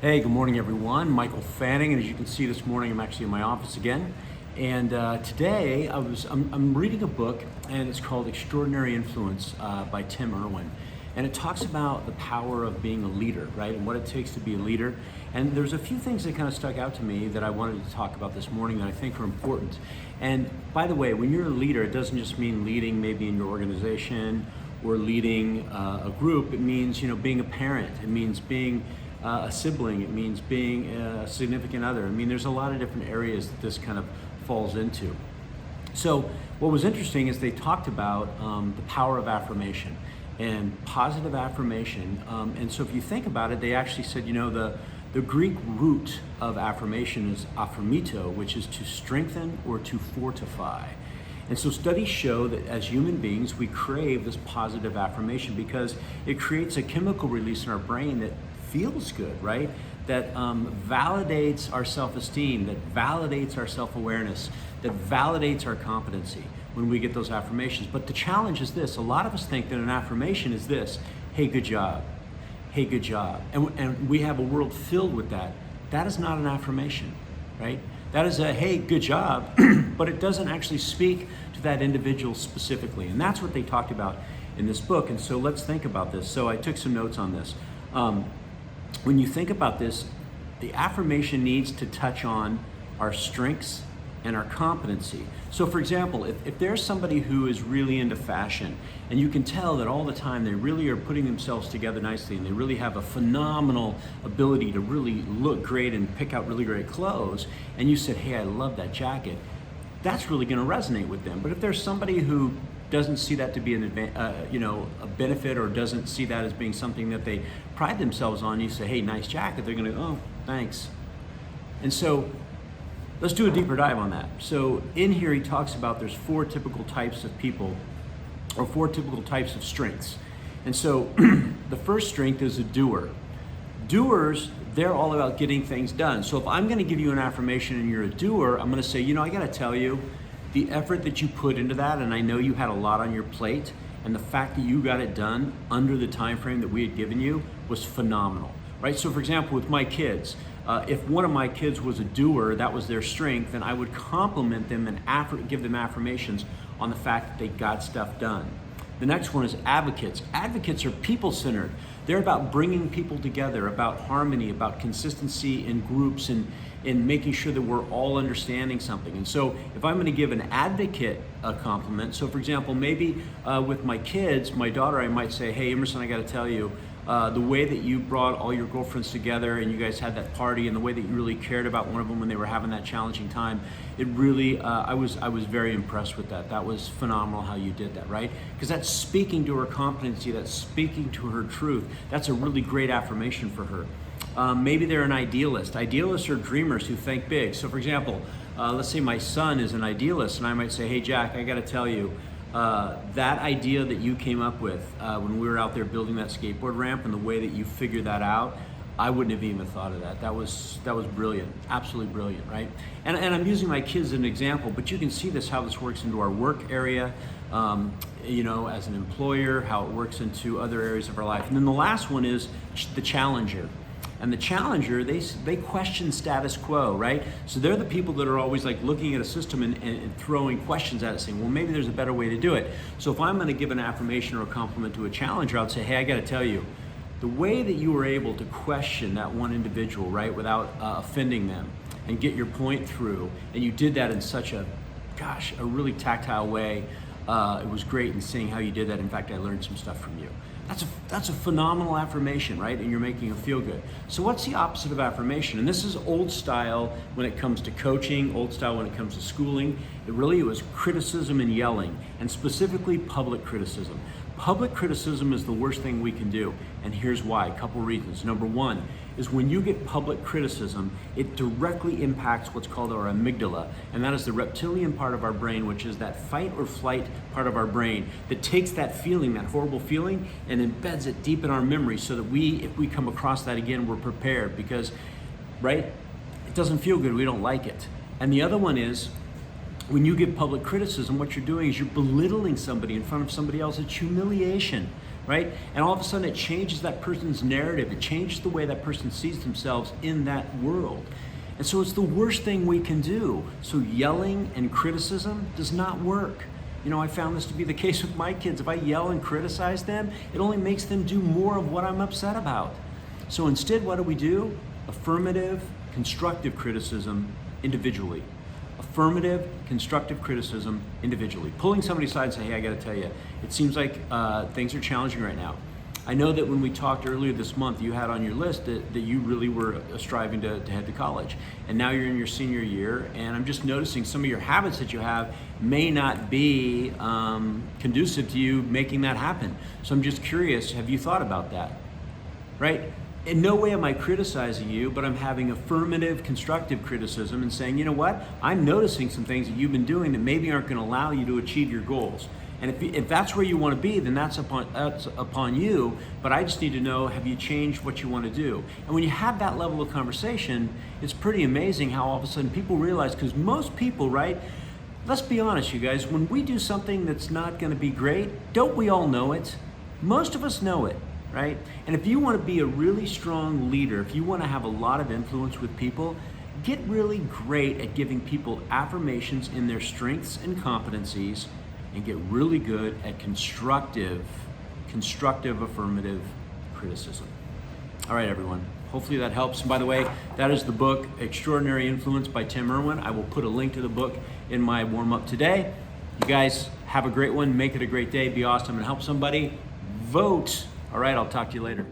Hey, good morning, everyone. Michael Fanning, and as you can see this morning, I'm actually in my office again. And today, I'm reading a book, and it's called Extraordinary Influence by Tim Irwin. And it talks about the power of being a leader, right, and what it takes to be a leader. And there's a few things that kind of stuck out to me that I wanted to talk about this morning that I think are important. And by the way, when you're a leader, it doesn't just mean leading maybe in your organization or leading a group. It means, being a parent. It means being a sibling. It means being a significant other. I mean, there's a lot of different areas that this kind of falls into. So what was interesting is they talked about the power of affirmation and positive affirmation. And so if you think about it, they actually said, the Greek root of affirmation is affirmito, which is to strengthen or to fortify. And so studies show that as human beings, we crave this positive affirmation because it creates a chemical release in our brain that feels good, right? That validates our self-esteem, that validates our self-awareness, that validates our competency when we get those affirmations. But the challenge is this: a lot of us think that an affirmation is this: hey, good job. Hey, good job. And we have a world filled with that. That is not an affirmation, right? That is a, hey, good job, but it doesn't actually speak to that individual specifically. And that's what they talked about in this book. And so let's think about this. So I took some notes on this. When you think about this, the affirmation needs to touch on our strengths and our competency. So for example, if there's somebody who is really into fashion and you can tell that all the time they really are putting themselves together nicely and they really have a phenomenal ability to really look great and pick out really great clothes, and you said, hey, I love that jacket, that's really going to resonate with them. But if there's somebody who doesn't see that to be a benefit, or doesn't see that as being something that they pride themselves on, you say, hey, nice jacket, they're going to go, oh, thanks. And so let's do a deeper dive on that. So in here he talks about there's four typical types of people, or four typical types of strengths. And so the first strength is a doer. Doers, they're all about getting things done. So if I'm going to give you an affirmation and you're a doer, I'm going to say, I got to tell you, the effort that you put into that, and I know you had a lot on your plate, and the fact that you got it done under the time frame that we had given you was phenomenal, right? So for example, with my kids, if one of my kids was a doer, that was their strength, then I would compliment them and give them affirmations on the fact that they got stuff done. The next one is advocates. Advocates are people-centered. They're about bringing people together, about harmony, about consistency in groups, and in making sure that we're all understanding something. And so if I'm going to give an advocate a compliment, so for example, maybe with my kids, my daughter, I might say, hey, Emerson, I got to tell you, the way that you brought all your girlfriends together and you guys had that party, and the way that you really cared about one of them when they were having that challenging time, it really, I was very impressed with that. That was phenomenal how you did that, right? Because that's speaking to her competency, that's speaking to her truth. That's a really great affirmation for her. Maybe they're an idealist. Idealists are dreamers who think big. So for example, let's say my son is an idealist, and I might say, hey, Jack, I got to tell you, that idea that you came up with when we were out there building that skateboard ramp, and the way that you figured that out, I wouldn't have even thought of that. That was brilliant, absolutely brilliant, right? And I'm using my kids as an example, but you can see how this works into our work area, as an employer, how it works into other areas of our life. And then the last one is the challenger. And the challenger, they question status quo, right? So they're the people that are always like looking at a system and throwing questions at it, saying, well, maybe there's a better way to do it. So if I'm going to give an affirmation or a compliment to a challenger, I'd say, hey, I got to tell you, the way that you were able to question that one individual, right, without offending them, and get your point through, and you did that in such a really tactile way. It was great in seeing how you did that. In fact, I learned some stuff from you. That's a phenomenal affirmation, right? And you're making them feel good. So what's the opposite of affirmation? And this is old style when it comes to coaching, old style when it comes to schooling. It was criticism and yelling, and specifically public criticism. Public criticism is the worst thing we can do, and here's why. A couple reasons. Number one is when you get public criticism, it directly impacts what's called our amygdala, and that is the reptilian part of our brain, which is that fight or flight part of our brain that takes that feeling, that horrible feeling, and embeds it deep in our memory so that if we come across that again, we're prepared, because, right, it doesn't feel good, we don't like it. And the other one is, when you give public criticism, what you're doing is you're belittling somebody in front of somebody else. It's humiliation, right? And all of a sudden it changes that person's narrative. It changes the way that person sees themselves in that world. And so it's the worst thing we can do. So yelling and criticism does not work. You know, I found this to be the case with my kids. If I yell and criticize them, it only makes them do more of what I'm upset about. So instead, what do? Affirmative, constructive criticism individually. Affirmative, constructive criticism individually. Pulling somebody aside and say, hey, I gotta tell you, it seems like things are challenging right now. I know that when we talked earlier this month, you had on your list that you really were striving to head to college. And now you're in your senior year, and I'm just noticing some of your habits that you have may not be conducive to you making that happen. So I'm just curious, have you thought about that? Right? In no way am I criticizing you, but I'm having affirmative, constructive criticism and saying, you know what? I'm noticing some things that you've been doing that maybe aren't going to allow you to achieve your goals. And if that's where you want to be, then that's upon you. But I just need to know, have you changed what you want to do? And when you have that level of conversation, it's pretty amazing how all of a sudden people realize, because most people, right? Let's be honest, you guys, when we do something that's not going to be great, don't we all know it? Most of us know it, right? And if you want to be a really strong leader, if you want to have a lot of influence with people, get really great at giving people affirmations in their strengths and competencies, and get really good at constructive affirmative criticism. All right, everyone. Hopefully that helps. And by the way, that is the book, Extraordinary Influence by Tim Irwin. I will put a link to the book in my warm-up today. You guys have a great one. Make it a great day. Be awesome and help somebody. Vote. All right, I'll talk to you later.